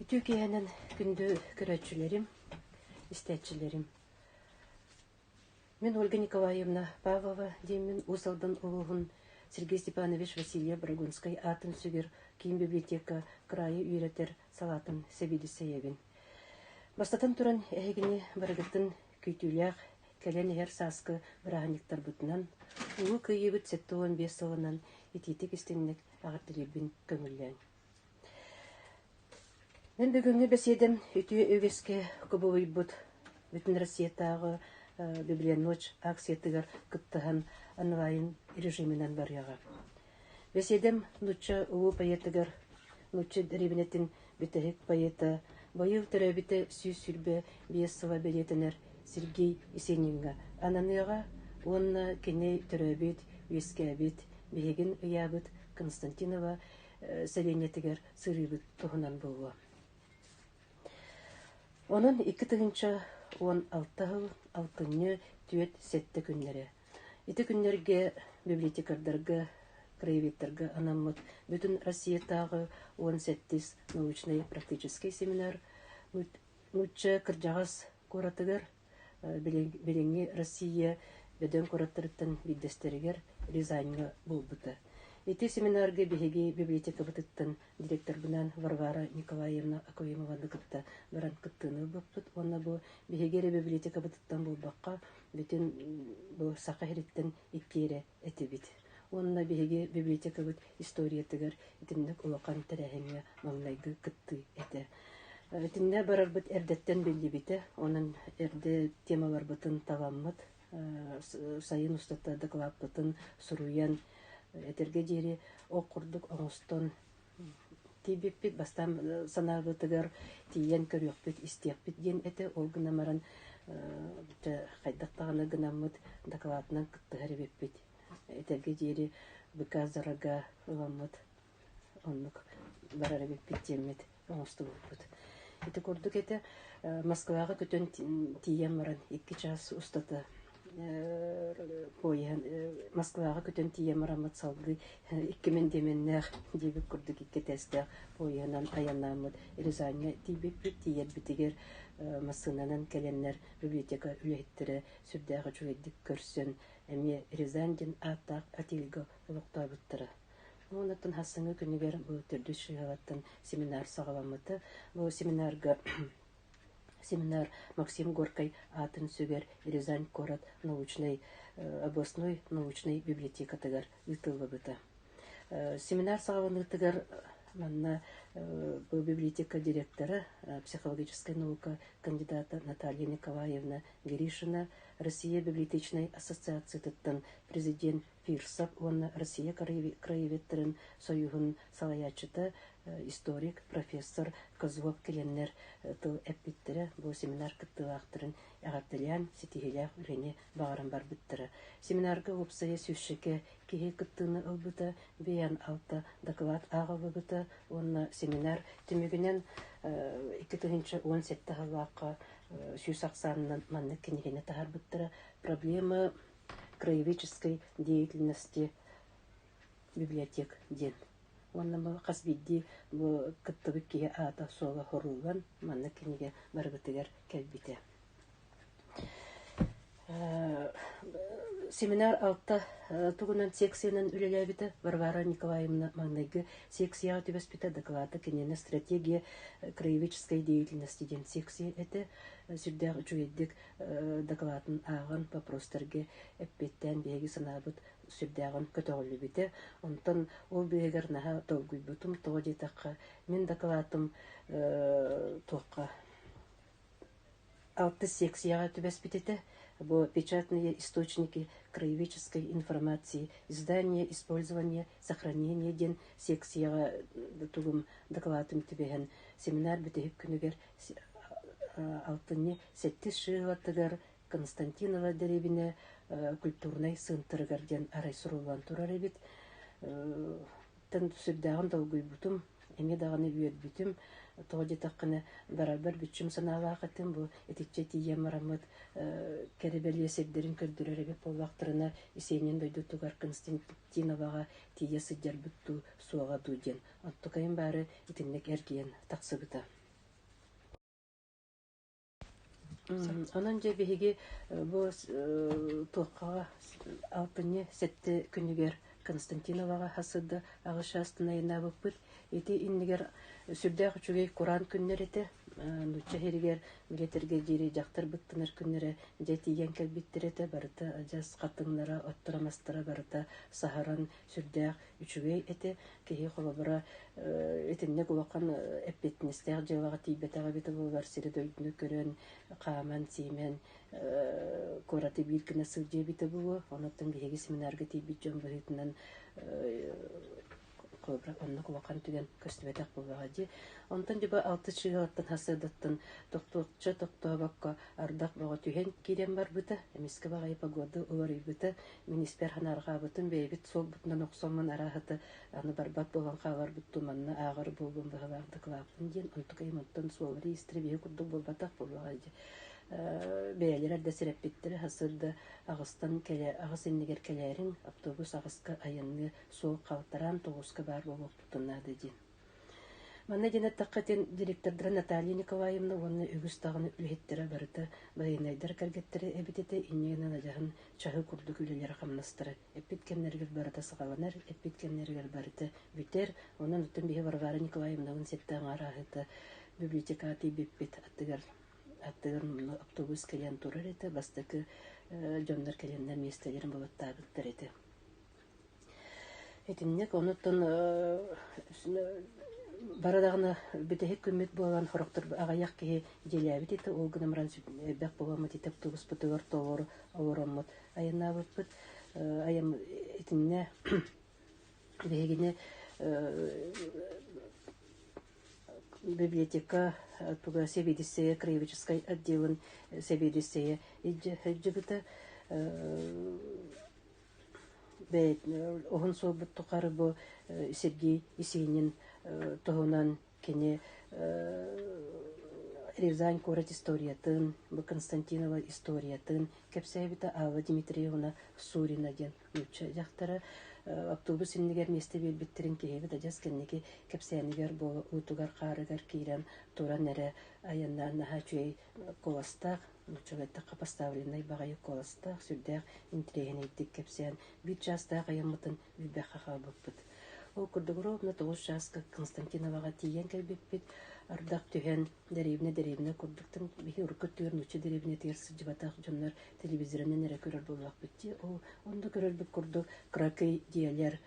Türkiye'nin gündü köröççülerim, istetçilerim. Мен Ольга Николаевна Павлова, деймін Усалдан ұлығын Сергей Степанович Василия Брагунской атын сүгер кейін библиотека крайы үйретер салатын сәбелісейебін. Бастатан тұран әйгіне барығыттың күйтіляқ кәлен әр сасқы бірағынықтар бұтынан, ұлы көйебіт 7-15 сылынан ететік істеннік ағыртылебін көңіллән. Мен бүгінгі бәседім үтіе өгеске көбі бұд бүтін Россиятағы Библия-ночь акциятыгар кыттыхан онлайн режимінен баряға. Бәседім нуча ұлы паетыгар, нуча ребенеттің бітігік паеты, байыл түрәбіті сүйіз сүрбе бейсіла бәлетінер Сергей Есенинға. Ананыға онна кене түрәбіт, өскәбіт, бейгін ұябыт Константинова сәленетігер сырыбыт тұғынан болуы. Onun 2-16 түйет сетті күнлері. Еті күнлерге библиотекардарға, краеведтарға анаммыт бүтін Россиятағы 17 научный практический семинар, нуча кыржағас коратыгар, белеңі Россия беден кораттырыттан биддестерігер Рязаньға болбыты. Эти семинарға беге библиотека бытыттан директор бынан Варвара Николаевна Акоимова дыкытта баран кыттыны быппыт. Онна бу беге библиотека бытыттан болбаққа бүтін бу сақа хериттен иккере этибит. Онна беге библиотека быт история тыгар итиннек улақан тәрәхеңе маңнайды кытты эте. Этинне барар быт эрдеттен белли бите. Онын эрде темалар бытын таламмыт. Сайын устатта доклад бытын суруян этерге жери оқурдук оңостон тийбиппит бастан санаабытыгар тиен көрөкпүт истиякпит ген эте ол гынамаран хайдактаганы гынаммыт докладынан кыттыгарыбиппит этерге жери быказарага ыламмыт оннук барарыбиппит теммит оңостубуппут эти курдук эте Москвага көтөн тиен маран 2 час устата Москваға көтен тие марамат салды 2000 деменнәр дебіп күрдік кетесті пойынан аянамыд Рязанья тибіп тиер бітігер масынанан кәленнер библиотека үлеттірі сүрдәғы жүгеддік көрсін әме Рязандин аттақ атилгі ұлықта бұттыры. Онатын хасыңы күнігер бұл түрді шығалаттан семинар сағаламыты. Бұл семинар Максим Горкой атын сөгер Рязань город областной научной библиотека тыгар ытылы быта. Семинар сағаваны тыгар манна был библиотека директора психологической наука кандидата Наталья Николаевна Гришина, Россия библиотечной ассоциации тыттан президент Фирсов, он Россия краеведтерин союгун салаячыта историк, профессор Козлов Келеннер тыл эппиттері бұл семинар кыттылақтырын ағартылян сетихилях үрене бағаран бар біттірі. Семинарға опсая сүйшеке кеге кыттыны ылбыта, бейан алта доклад ағылы бұта, онна семинар түмігінен 2017 халаққа сүйс ақсанынан манны кенегені тағар біттірі проблема краеведческой деятельности библиотек ден. Онна бұл қасбидді бұл кыттыбы кеге ата соға хорулған манны кенеге барбытыгар кәлбіте. Семинар алта тугунан секцияның үлеләбіті Варвара Николаевна маңнайғы секцияға төбеспіті доклады кенені стратегия краеведческой деятельности ден секция әті сүрдәғ жүгеддік докладын ағын вопростарға әппеттен бейгі санабыт сүрдәғын көтіғілі біті. Онтан ол бейгер наға толгуй бұтым тоғы детаққа мен докладым тоққа 6 секцияға төбеспітеті. Бо печатные источники краеведческой информации, издание, использование, сохранение ден секцияға тугум докладым түбеген семинар бітігіп күнігер алтыне 7 шығылаттығар Константинова дәребіне культурный сынтырығар ден арай сұрулан тұрар ебет. Тән сүрдәғын долгуй бұтым, әме дағаны үйет бүтім, тоғыды таққыны барабар бүтчім саналағатын бұл етікче тие марамыт кәребелі есердерін көрдірер әбек болуақтырына есенен дойды туғар Константиноваға тие сыдер бұтту суаға дуден. Оттықайын бары етінлік әргейін тақсы бұта. Онон же биһиги бу туоккага алтыны сетте күнүгер Константиновага хасыды агыша астына янабыппыт. Ити иннигер сүрдәк үчүгей Куран күннәрете нуча херигер билетерге дири жактар быттынар күннәре жетиген келбиттерете барыта ажас катыңнара отторамастара барыта сахаран сүрдәк үчүгей эте кеһи холобара этинне гулакан эппетнестер жевага тибетага бите булар сире дөйдүнө көрөн кааман симен кораты биркине сылжы бите бу оноттон биһиги семинарга тибит жон быһытынан кобра онна кулакан түген көстүбетак булбагажы онтон жыба 6 чыгаттан хасыдаттан токтобакка ардак бага түген кирен бар быта эмиске багай погода улары быта министр ханарга бытын бейбит сол бутунан оксомун арахаты аны барбат болгон кабар буттуманна агыр болгон багаларды клаптын ден онтукай монтон солри истребе курдук болбатак булбагажы бәйләр дә сирәп биттер хасырда агыстан келе агыс иннигер келәрин автобус агыска аянны сул калтаран тогуска бар булып тутынады ди. Мана дина таққатен директордра Наталья Николаевна онны үгүс тагыны үлһеттере барыта байнайдар кергеттере эбитете иннегенен ажаһын чаһы курдук үлелер хамнастыры эппиткеннергер барыта сагаланар эппиткеннергер барыта бүтер онун утун бихи Варвара Николаевнанын сеттен арахыты библиотека тибиппит аттыгар автобус келен турар эте бастыкы жондар келендер местелерин болоттабыттар эте этиннек онуттан барадагына битехик күммит болгон хороктор агаяк ки желябит эте ол гынамран бак болгон эте автобус бутугар тоор оромот аянабыт аям этинне бегине библиотека туга Севидисея краеведческой отделын Севидисея иджибита бет охон собут тукары бу Сергей Исенин тоһунан кене Рязань город историятын бу Константинова историятын кепсебита Алла Дмитриевна Сурина ден уча жактара автобус иннигер месте билбиттерин кеһеби да жаскенники кепсенигер бу утугар карыгар кирен туран нере аянна хачуй коластак учагатта поставленный багай коластак сүрдәк интригеней дик кепсен бит жастак аямытын бибахага буппут ол курдугровна тогуз жаска Константиновага тиен келбиппит ардак түһен деревне курдуктун бихи уркуттугер нуча деревне терси жибатак жоннор телевизорунан эре көрөр болбак битти ол онда көрөр бит курду кракый диелер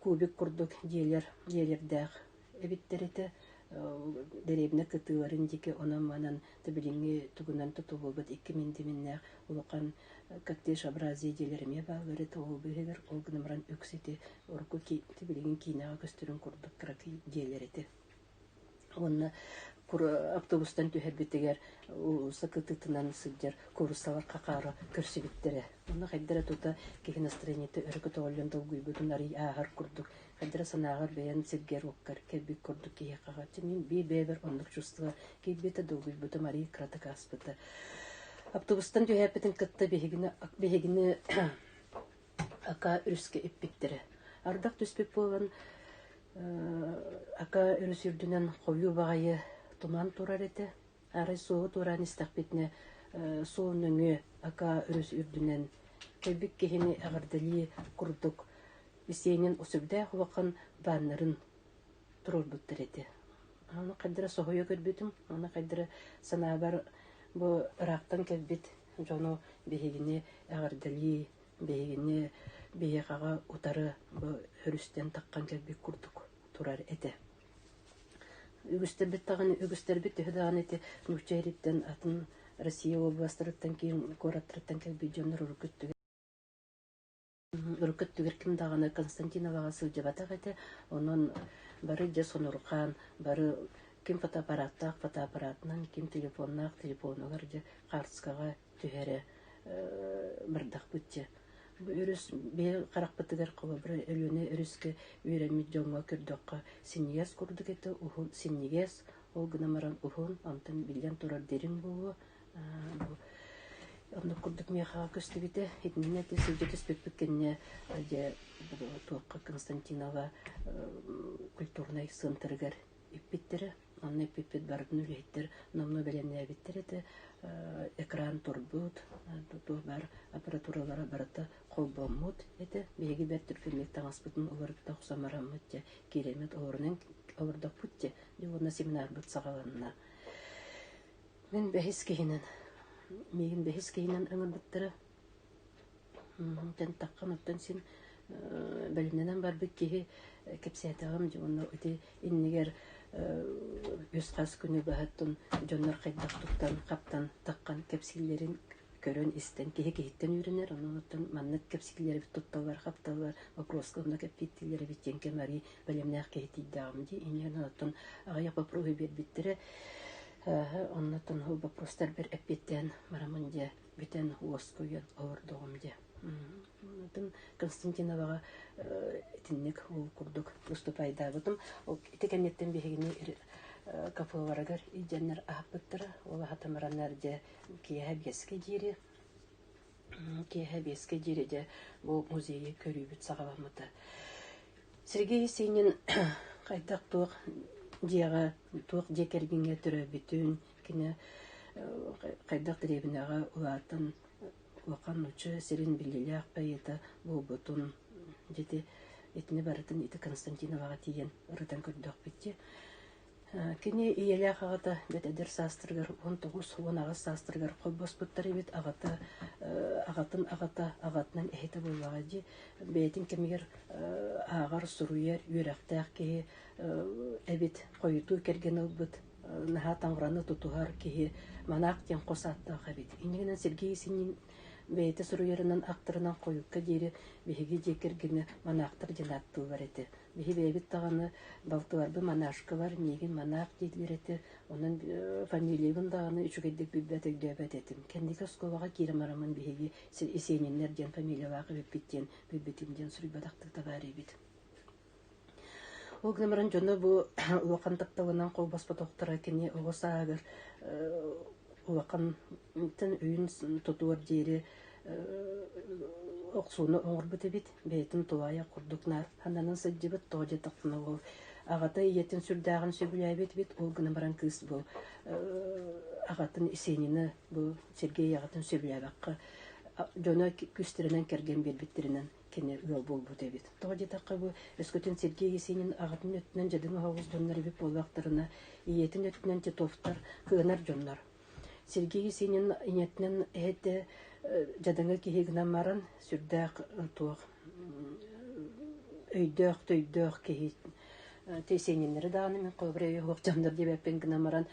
кубик курдук диелердак эбиттерите деревне кытыларын дике онан манан табилинги тугунан тутулбут 2000 миннах улакан коктейль-образие диелерме багыры толбыгер олгнымран үксити орку ки табилинги кинага көстөрүн курдук кракый диелерите онна автобустан түһәрбитегер сакытытынан сыддер курсалар какары көрсүбиттере онна хайдара тута кеһи настроениете өркө толлен долгуйбутун ари агар курдук хайдара санагар бен сиргер оккар кебик курдук кеһи кагачы мин бебер онлук чувства кебите долгуйбутун ари кратакаспыта автобустан түһәрбитен кытта бехигине ака үрүскө иппиттере ардак түспек болгон ака үрүсүрдүнөн кою багайы туман турар эте ары суу туран истакпитне суунуңу ака үрүсүрдүнөн кебик кехини агардали курдук Исенин усурда хулакан баннарын турурбуттар эте аны кайдыра сохойо көрбүтүм аны кайдыра санабар бу ырактан келбит жону бехигине агардали бехигине бехага утары бу хүрүстен таккан келбик курдук турар эте үгүстер тагын үгүстер бит хөдөгөн эти нучериттен атын Россия областтарыттан кийин городтарыттан келби жоннор үркөттүгер ким даганы Константиновага сылжыбатак эте онун бары же сонуркан бары ким фотоаппаратынан ким телефонугар же картскага түһәре бардак битче үрүс бе каракпытыгар кыла бир өлүнө өрүскө үйрөнмү жоңго көрдөккө синьяс курдук эте ухун синьяс ол гынамаран ухун антын билген турар дерин болу онда курдук меха көстүбите этинне тесүжөтөс беккенне же туакка Константинова культурный центргер иппиттере онны пиппет бардын үлейттер номно беленебиттер эти экран турбут туту бар аппаратуралары барата колбоммут эти беги бертер фильмек таңаспытын оларда оксамараммыт же керемет орнен ордок путте дивона семинар бут сагаланна мен бехис кийинен мегин бехис кийинен ыңырбыттыры тен таккан оттан син белиненен бар бит киһи кепсиэтагам дивона өти иннигер үскас күнү бахаттын жоннор кайдактыктан каптан таккан кепсиллерин көрөн истен киһиттен үйренер онуттан маннык кепсиллери бит тутталар капталар вопросконда кепиттилери биттенке мари белемнах киһитидагам ди инен оттан агая попробуй бербиттере оннотон ху вопростар бер эппеттен марамынде битен уоскуйен ордогумде Тын Константиновага тинник ул курдук выступайда бутум ол текеннеттен бегини кафеларагар иҗаннар ахпыттыра ол хатамараннар же киһәбеске җире же бу музейи көрүбүт сагаламыта Сергей Есенин кайдак тук жега тук жекергинге төрө бүтүн кине кайдак деребинага улатын Вақан учы серин билилях пайета бутун жети этне барытын ити Константиновага тиен ырытан көрдөх битти. Кини иелях агата бетедер састыргар 19-19 састыргар койбос буттары бит агата агатынан эхете болгага жи бетин кемигер агар суруер юрактак ки эбит койуту керген олбут наха таңраны тутугар ки манак тен косатта хабит. Инеген Сергей Есенин бейте суруерынан актырынан коюкка дири биһиги жекергене манактыр жанаттыл бар эти. Биһи бейбит таганы балтыларбы манашкалар неген манак дийлерети. Онун фамилиябын даганы үчүгеддик библиотек дөбөт этим. Кендике сколага киремарамын биһиги Есениннер ден фамилиябагы биттен библиотекден сурбадактыкта бар бит. Ол гнамран жона бу уакантакталынан колбаспа токтора кини огосаагыр Улакан үйін тұтуар дейірі оқсуыны оңырбыт бит, бейтін туая құрдықнар. Хананын сәджібіт тоғжы тақсына ол. Ағата иетін сүрдағын сөбіләбет бит, ол гына баран кыз бұл. Ағатын Есенины бұл Сергей ағатын сөбіләбаққа. Жона күстерінен керген бербеттерінен кене ұл бол бұт бит. Тоғжы таққа бұл өскөтен Сергей Есенин ағатын өтінен жадың оғыз жонлар біп болуақтарына, иетін өтінен тетофтар, қығынар жонлар. Сергей Есенин инетнен эте жадыңа киһигнан маран сүрдәк туох өйдөх киһи тесениннери дааны мен колбрей хокчандар дебеппен гына маран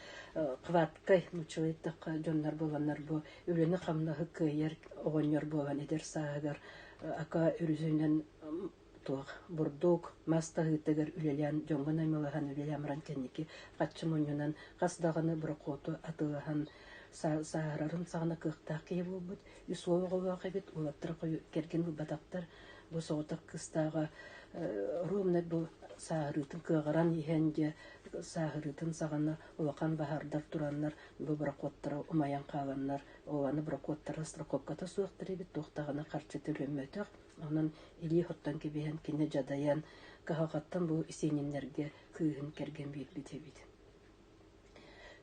кваткай мучуеттак жоннар болганнар бу үлени камна хыкыйер огоньор болган эдер саагар ака үрүзүнөн туох бурдук мастагытыгар үлелен жоңгон аймалаган үлелен маран кенники каччымоньонан касдаганы брокоту атылахан саарарын сағына кықтақ кей болбыд, үсуы қолуаға бет, олаттыр керген бұл батақтар, бұл соғытық қыстаға руымнет бұл саарытын кығыран ехенде саарытын сағына олақан бағардар тураннар, бұл бракоттары умаян қаланнар, оланы бракоттары страховката суықтыры бет, тоқтағына қарчы төлөмөтіқ, онын или хоттан кебейен кене жадаян, қағақаттан бұл Есенинлерге күйін керген бейт.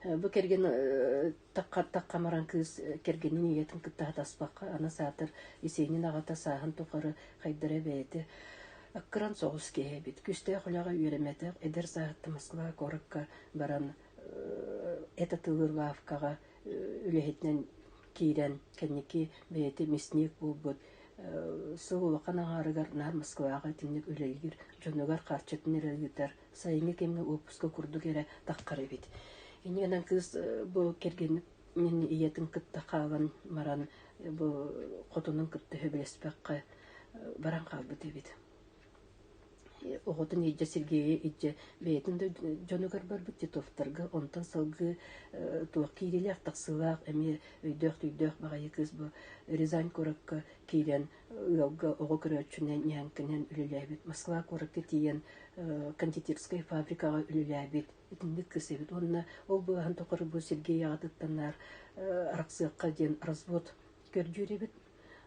Бу керген таккамаран кыз кергенин иетин кыттаат аспакка ана саатыр Есенин агата саахан тукары хайдыра бейти аккыран соғыс кеебит күстэ холага үйремете эдер саатты Москва коракка баран эта тылырваавкага үлехетнен кирен кенники бейти мясник булбут сылулакан аңарыгар нар Москвага тинник үлелгир жонугар карчытын эрелгитер сайыңы кемге опуска курду кере таккары бит. Иненен кыз бу керген мен иетин кытта калган маран бу котунун кытты хөбелеспекке баран калбыт бит. Оготун иже Сергей иже бейтинде жонугар бар бит тофтарга онтан салгы туак кирилер таксылак эми өйдөх багай кыз бу Рязань коракка кирен ылга ого көрөчүнөн нянкенен үлелебит Москва коракка тиен кондитерская фабрикага үлелебит итинде кысыбыт онна ол бу антокор бу Сергей агаттанар араксыкка ден развод көржүребит.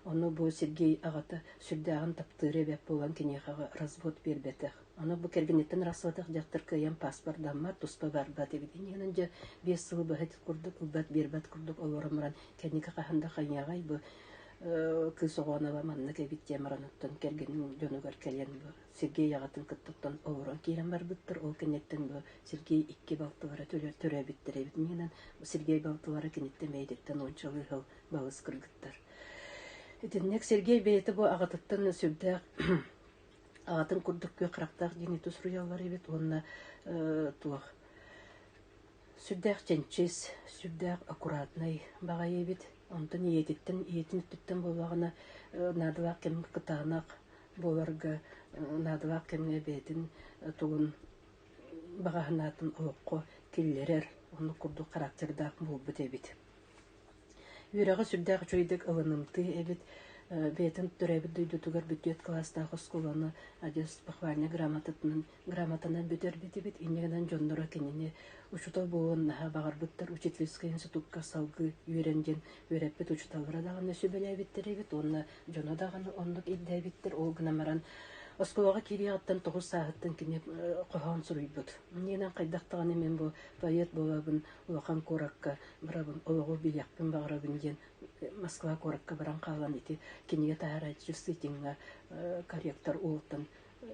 Оны бу Сергей агата сүрдәгән таптыры бәп булган кенехага развод бербетех. Аны бу кергенеттен расылатах жактыр кыям паспорт даммар туспа барба дебидин янынжа 5 сылы бахет курдук убат бербат курдук олорамран кеника каханда ханягай бу кысогонова манна кебит ямарануттан керген жонугар келен бу Сергей ягатын кыттыктан олорон кирен барбыттыр ол кенеттен бу Сергей 2 балтылары төрө биттеребит менен Сергей балтылары кенеттен бейдеттен ончалы хыл балыс кыргыттар. Этиннек Сергей бейти бу агатыттан сүрдө атын курдуккө кырактак дини тусруялар эбит онна тух сүрдөх ченчес сүрдөх аккуратный бага эбит онтон иетиттен боллагына надылак кем кытанак боларга надылак кемге бетин тугун багаһынатын олокко киллерер оны курдук характердак болбут эбит үрәгы сүрдөх чойдык ылынымты эбит бетин төрөбүт дүйдүтүгөр бүтөт класстагы скуланы адес похвальный грамотанан бүтөр битибит иннегенен жондора кенене учута буун багар буттар учительский институтка салгы үйренген үйрөппет учуталара дагы сөбөлөбиттеребит онна жона дагы ондук иддебиттер ол гынамаран Осколага кириаттан 9 сааттан кине кохон суруйбут. Менен кайдактаган мен бу поэт болабын, улахан коракка барабын, ологу билякпын багырабын ден Москва коракка баран калган ити кинеге таарачысы тинга корректор ултан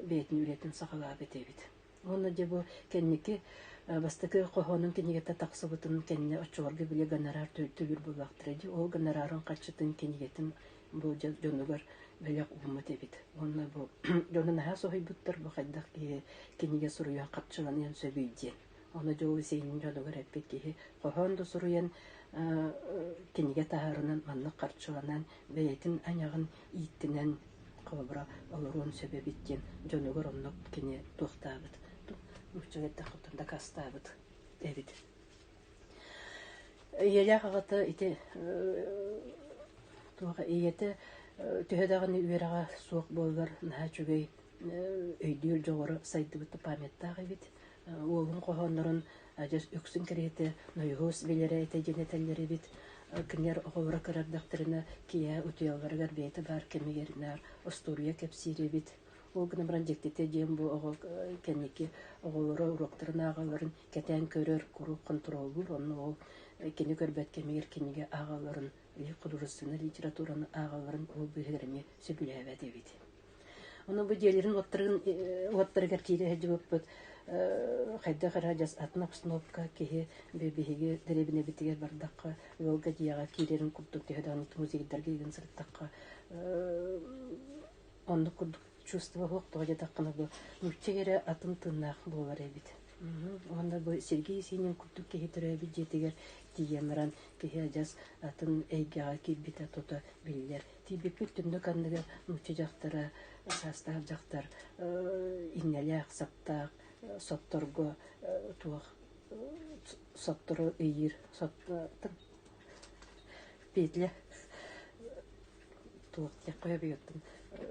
бетин үретін сакала бетебит. Онна же бу кенники бастыкы кохонун кинеге таксыбытын кенне очорга биле гонорар төлүр булактырды. Ол гонорарын качытын кинегетин бу жонугар белек уммат эбит. Онна бу жонун хасохой буттар бу кайдак кинеге суруян катчылан сөбүйден. Оны жолу сейнин жонугар эппет ки кохондо суруян кинеге таарынан манны катчыланан бейтин анягын иттинен кобра олорун сөбөбиттен жонугар оннок кине тохтабыт. Мучагетта кутунда кастабыт эбит. Ялягата ите туга ийете төһөдөгөн үйрага суок болдар наха чүгей өйдүр жогору сайдыбыты памяттагы бит олун кохоннорун ажас өксүн керете нойгос билере эте женетеллери бит кинер оговра карардактарына кия утуялгаргар бейте бар кемигеринар остурия кепсире бит ол гынамран жектете жем бу ого кенники оголора уроктарына агаларын кетен көрөр куру контролур онну ол кени көрбөт кемигер кениге агаларын художественная литератураны агаларын ол бигерме сөбүлөбөт эбит. Оны бу делерин оттыргар кире жыбыппыт хайда харажас атна обстановка кеhe бебиге деребине битигер бардакка волга дияга кирерин курдук теһдан музейдерге ген сырттакка онды курдук чувство хоктога жатаккана бу мүчегере атын тыннак болар эбит. Онда бу Сергей синин курдук кеhe төрөбүт жетигер тиемран кеhe жас атын эйгага кирбите тота биллер. Тибипик түндө кандыга мүче жактара састав жактар иннелек саптак сотторго туах соттору ыйыр соттор петле туах якка бияттым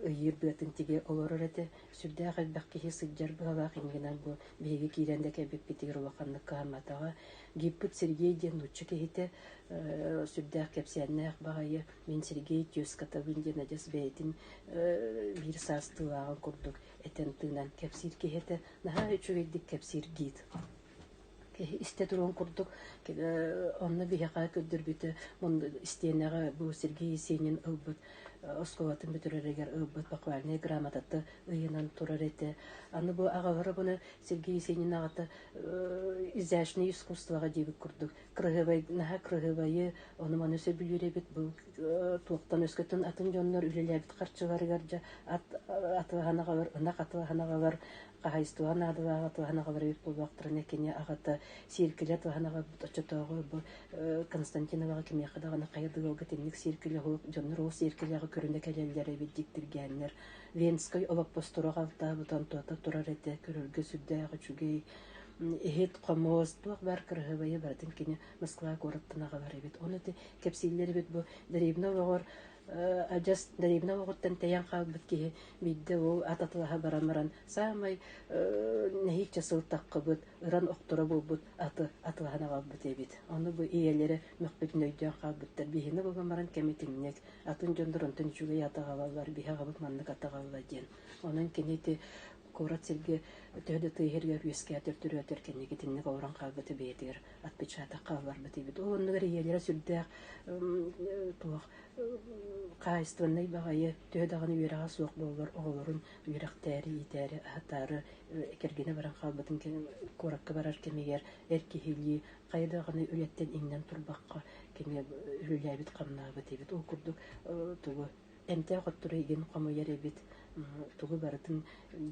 ыйыр бытын тиге олорор эте сүрдө калбакки сыджар бала кингенен бу беги киренде кебип битигер улаканды каматага гиппут Сергей ден уччу кехите сүрдө кепсенне багайы мен Сергей тюската винден адес бейтин бир састылаган курдук этен тынан кепсир кехете наха үчүгедик кепсир гид исте турун курдук онны бияка көддүрбүтө мун истенеге бу Сергей Есенин ылбыт осколатын бүтүрөрөгөр ылбыт баквальный грамотаты ыйынан турар эте аны бу агалары буну Сергей Есенин агата изящное искусствога дебит курдук крыгывай наха крыгывайы оны маны сөбүлүребит бу туактан өскөтөн атын жоннор үлелебит карчыларыгар атыганагалар ынак атыганагалар кайстуан адыганагалар бит булактырына кене агата сиркиле атыганага очотогу бу Константиновага кеме кадагана кайдыгылга темник сиркиле жоннор о сиркилега көрүндө келелдери бит диктиргеннер Венской олоппостура галта бутан тота турар эте көрөргө сүддөгө чүгей эхет комоз туак бар кыргыбайы бардын кене Москва городтанага бар бит оны кепсиллери бит бу деребна огор ажас деребна оготтан таян калбыт ки бидде ол ататылаха барамаран самай нехик часылтаккыбыт ыран октора болбут атылахана калбыт эбит оны бу иелери мөкбүтүн өйдөн калбыттар бихине болгамаран кеметиңнек атын жондорон түнчүгө ятагалалар бихагабыт маннык атагалла ден онун кенети корат сирге төһдө тыйхерге үескәтер төрөтер кенеге тинне оран кабыты бетер атпечата каллар битибит оннугар иелере сүрдә туак кайствынный багайы төһдәгән үерага суак боллар оголорун үерактәри итәре атары кергене баран кабытын коракка барар кемегер эркихили кайдаганы үлеттен иңнен турбакка кеме үләбит камнабы тибит ол курдук тугу эмте коттуры иген камыяр эбит тугу барытын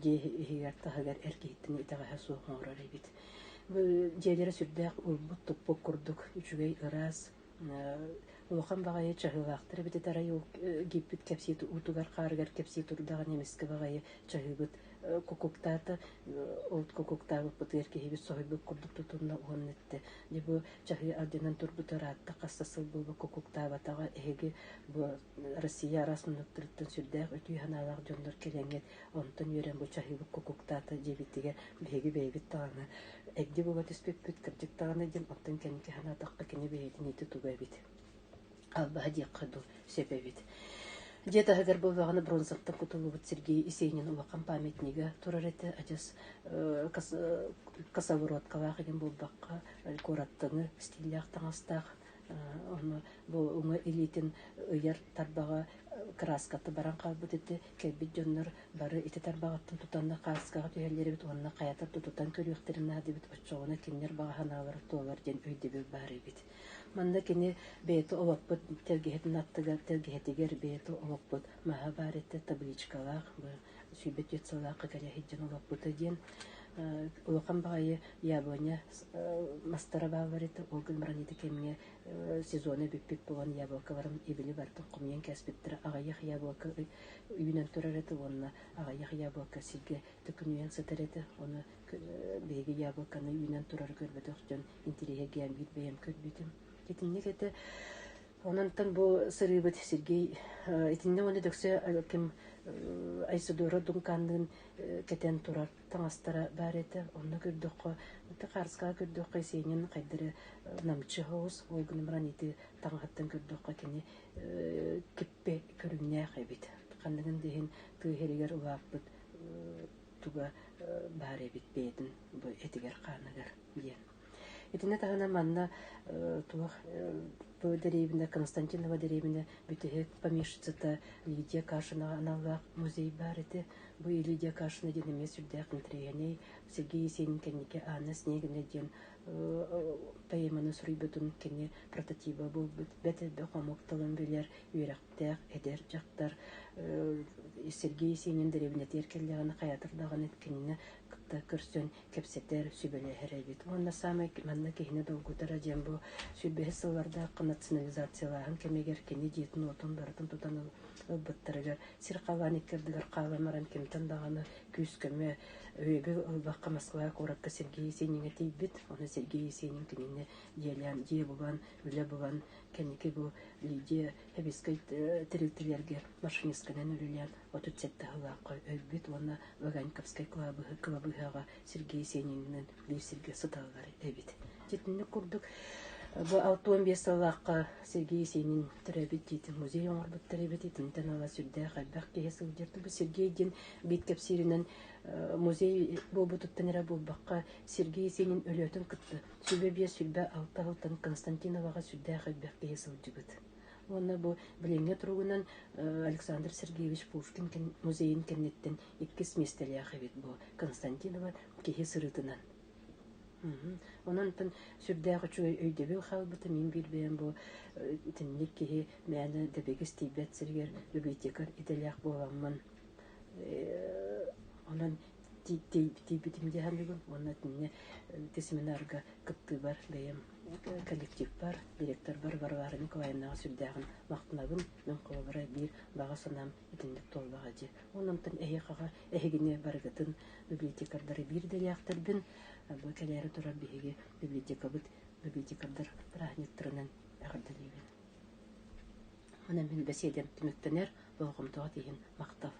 жегер тагар эркихиттин итага суохорар эбит жээлере сүрдәк улбут туппук курдук үчүгей ырас улахан багайы чахылаактыр бите тарай гиппит кепсит утугар каргар кепсит турдаган эмеске багайы чахыбыт кукуктата олд кукуктабы пытырки хибит сойбук курдук тутунна уоннетте дебу чахы аденан турбутаратта кассасыл булбу кукуктабатага эги бу Россия арасындыктырыттын сүрдәк өтүй ханалар жондор келеңет онтон үйрен бу чахы кукуктата жебитиге беги бейбит таганы эгди буга түспеппит кырдык таганы ден оттон кенки ханатакка кене бейдин ити тугабит алба диякыду себебит Где-то хагар был вагана бронзовта кутулубут Сергей Есенин улакан памятнига турарете ажас касаворот кавахин булбакка кораттыны стилляхтан астах оны бу уңа элитин ыяр тарбага краскаты баран калбыт эти кебит жоннор бары ити тарбагаттын тутанна краскага түйелери бит онна каятар тутан көрүктерин адибит очогуна кинер баганалар толар ден өйдебе бары бит манда кини бети олоппут тергехетин аттыгар тергехетигер бети олоппут Махабаратта табличкалах сүйбет ютсалакы калехиджин олоппут ден улакан багайы яблоня мастара баварыты олгын браните кемге сезоны биппип болгон яблокаларын ибили бартын кумьен каспиттер агаяк яблока үйүнөн турарыты онна агаяк яблока сиге төкүнүен сатерети оны беги яблоканы үйүнөн турар көрбөтөк жон интерьер гамбит бем көрбүтүм кетинне кете онантан бу сырыбыт Сергей итинне оны дөксө ким айсудора дункандын кетен турар таңастара барете онна көрдөккө карска көрдөккө Есенин кайдыры намчы хоус олгун браните таңаттан көрдөккө кини киппе көрүнне кайбит кандыгын деген тыйхеригер улаппыт туга баре бит бедин бу этигер каныгар бие этине тагына манна туга бу деревина Константинова деревина бүтүһө помещицата Лидия Кашина аналга музей бар эти бу Лидия Кашина денеме сүрдәк интерьене Сергей Есенин кенеке Анна Снегина ден поэманы сурыйбытын кене прототипа бу бете бохомокталын белер үйрәктәк эдер жактар Сергей Есенин деревина теркеллеганы каятырдаган эткенне кытта көрсөн кепсетер сүбеле херебит онна самай манна кехне долгутара жембу сүбе сылларда национализациялаһын кемегер кене диетин отон бартын тутан быттырыгар сиркаланы кердигер каламаран кемтен даганы күскеме өйгө бакка Москва коракка Сергей Есенинге тийбит оны Сергей Есенин кенене елям дие булган үле булган кенеке бу Лидия хебискай терилтилерге машинистканан үлелән отутсетта халакка өйбит оны Ваганьковской клабыга Сергей Есениннен бисирге сыталгар эбит жетинне курдук бу 65 салакка Сергей Есенин теребит дит музей оңорбут теребит тинтен ала сүрдә хәбәк кесел дирту бу Сергей дин бит кепсиринен музей бубутуттанера бубакка Сергей Есенин өлөтөн кытты сүбебе сүлбә алталтан Константиновага сүрдә хәбәк кесел дибит онна бу билеңе туругунан Александр Сергеевич Пушкин музейин кеннеттен 2 местеле хәбит бу Константинова кеһи сырытынан онантан сүрдәгы чуй өйдебе халбыты мин билбәм бу тинник кеһи мәне дебегис тибет сергер библиотекар иделяк боламман онан тибитимде хәллеген онна тинне семинарга кытты бар бәем коллектив бар директор бар Варвара Николаевна сүрдәгын мактынабын мен колбара бир бага санам итинник толбага ди онантан эһикага эһигине баргытын библиотекардары бир деляктырбын бу келәре турар биһиге библиотекадар прахниктырынан агырдалыбын. Ана мен беседем тимектенер болгом тоат иһин мактап